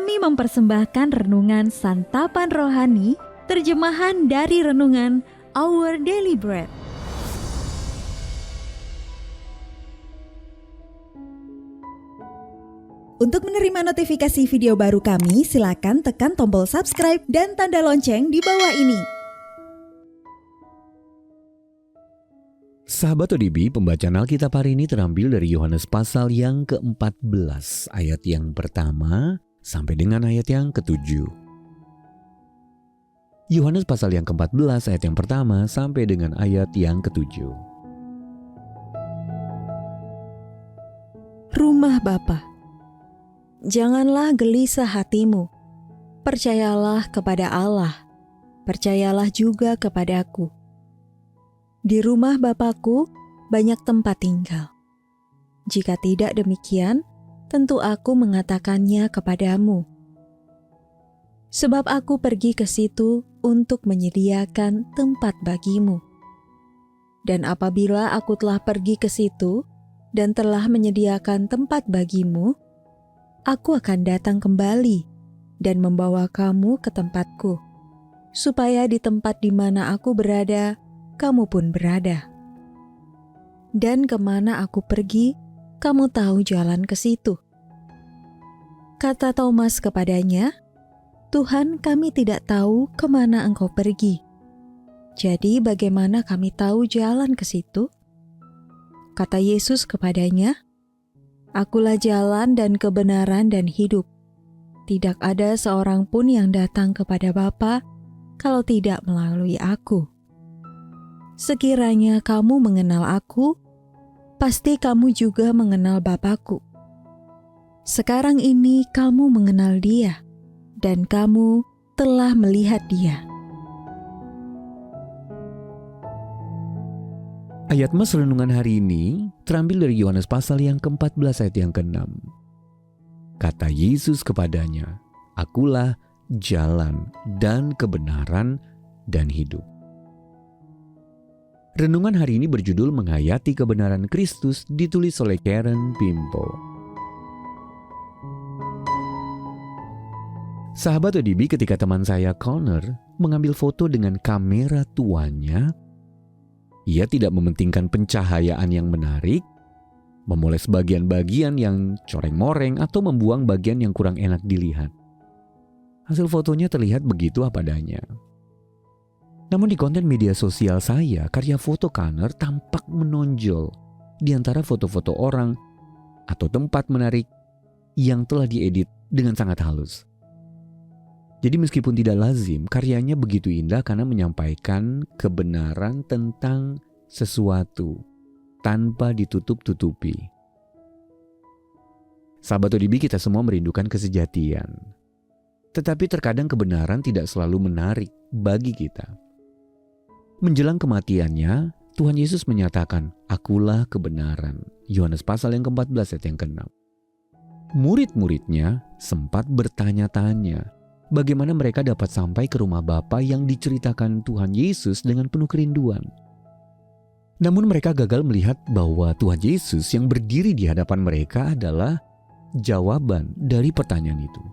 Kami mempersembahkan renungan Santapan Rohani, terjemahan dari renungan Our Daily Bread. Untuk menerima notifikasi video baru kami, silakan tekan tombol subscribe dan tanda lonceng di bawah ini. Sahabat ODB, pembacaan Alkitab hari ini terambil dari Yohanes pasal yang ke-14, ayat yang pertama sampai dengan ayat yang ke-7. Yohanes pasal yang ke-14, ayat yang pertama sampai dengan ayat yang ke-7. Rumah Bapa. Janganlah gelisah hatimu. Percayalah kepada Allah. Percayalah juga kepadaku. Di rumah Bapakku banyak tempat tinggal. Jika tidak demikian, tentu aku mengatakannya kepadamu. Sebab aku pergi ke situ untuk menyediakan tempat bagimu. Dan apabila aku telah pergi ke situ dan telah menyediakan tempat bagimu, aku akan datang kembali dan membawa kamu ke tempatku, supaya di tempat di mana aku berada, kamu pun berada. Dan kemana aku pergi, kamu tahu jalan ke situ. Kata Thomas kepadanya, Tuhan, kami tidak tahu kemana engkau pergi. Jadi bagaimana kami tahu jalan ke situ? Kata Yesus kepadanya, Akulah jalan dan kebenaran dan hidup. Tidak ada seorang pun yang datang kepada Bapa kalau tidak melalui aku. Sekiranya kamu mengenal aku, pasti kamu juga mengenal Bapakku. Sekarang ini kamu mengenal Dia, dan kamu telah melihat Dia. Ayat mas renungan hari ini terambil dari Yohanes pasal yang ke-14 ayat yang ke-6. Kata Yesus kepadanya, Akulah jalan dan kebenaran dan hidup. Renungan hari ini berjudul Menghayati Kebenaran Kristus, ditulis oleh Karen Pimpo. Sahabat ODB, ketika teman saya Connor mengambil foto dengan kamera tuanya, ia tidak mementingkan pencahayaan yang menarik, memoles bagian-bagian yang coreng-moreng, atau membuang bagian yang kurang enak dilihat. Hasil fotonya terlihat begitu apa adanya. Namun di konten media sosial saya, karya foto Connor tampak menonjol di antara foto-foto orang atau tempat menarik yang telah diedit dengan sangat halus. Jadi meskipun tidak lazim, karyanya begitu indah karena menyampaikan kebenaran tentang sesuatu tanpa ditutup-tutupi. Sahabat ODB, kita semua merindukan kesejatian. Tetapi terkadang kebenaran tidak selalu menarik bagi kita. Menjelang kematiannya, Tuhan Yesus menyatakan, Akulah kebenaran. Yohanes pasal yang ke-14 ayat yang ke-6. Murid-muridnya sempat bertanya-tanya, bagaimana mereka dapat sampai ke rumah Bapa yang diceritakan Tuhan Yesus dengan penuh kerinduan. Namun mereka gagal melihat bahwa Tuhan Yesus yang berdiri di hadapan mereka adalah jawaban dari pertanyaan itu.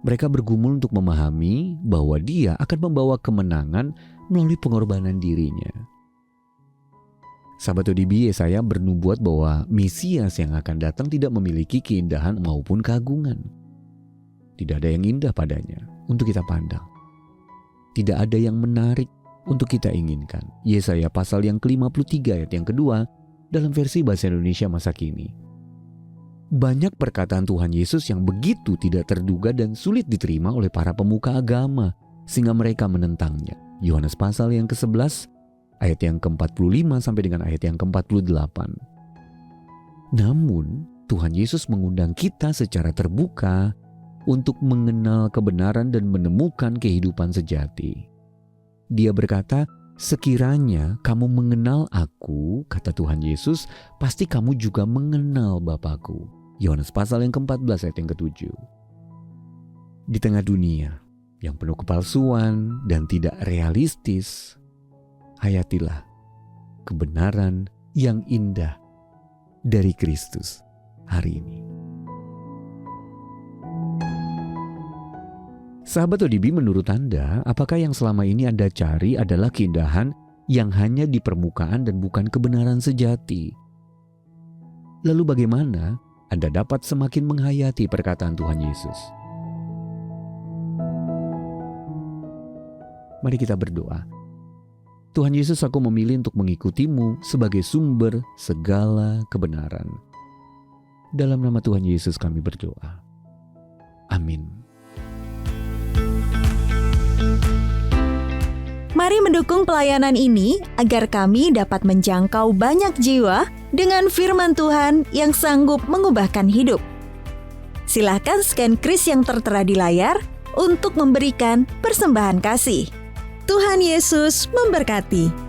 Mereka bergumul untuk memahami bahwa Dia akan membawa kemenangan melalui pengorbanan dirinya. Sahabat ODB, Yesaya bernubuat bahwa Mesias yang akan datang tidak memiliki keindahan maupun keagungan. Tidak ada yang indah padanya untuk kita pandang. Tidak ada yang menarik untuk kita inginkan. Yesaya pasal yang ke-53 ayat yang kedua dalam versi bahasa Indonesia masa kini. Banyak perkataan Tuhan Yesus yang begitu tidak terduga dan sulit diterima oleh para pemuka agama sehingga mereka menentangnya. Yohanes pasal yang ke-11 ayat yang ke-45 sampai dengan ayat yang ke-48. Namun Tuhan Yesus mengundang kita secara terbuka untuk mengenal kebenaran dan menemukan kehidupan sejati. Dia berkata, sekiranya kamu mengenal aku, kata Tuhan Yesus, pasti kamu juga mengenal Bapakku. Yohanes pasal yang ke-14 ayat yang ke-7. Di tengah dunia yang penuh kepalsuan dan tidak realistis, hayatilah kebenaran yang indah dari Kristus hari ini. Sahabat ODB, menurut Anda, apakah yang selama ini Anda cari adalah keindahan yang hanya di permukaan dan bukan kebenaran sejati? Lalu bagaimana Anda dapat semakin menghayati perkataan Tuhan Yesus? Mari kita berdoa. Tuhan Yesus, aku memilih untuk mengikutimu sebagai sumber segala kebenaran. Dalam nama Tuhan Yesus kami berdoa. Amin. Mari mendukung pelayanan ini agar kami dapat menjangkau banyak jiwa dengan firman Tuhan yang sanggup mengubahkan hidup. Silakan scan kris yang tertera di layar untuk memberikan persembahan kasih. Tuhan Yesus memberkati.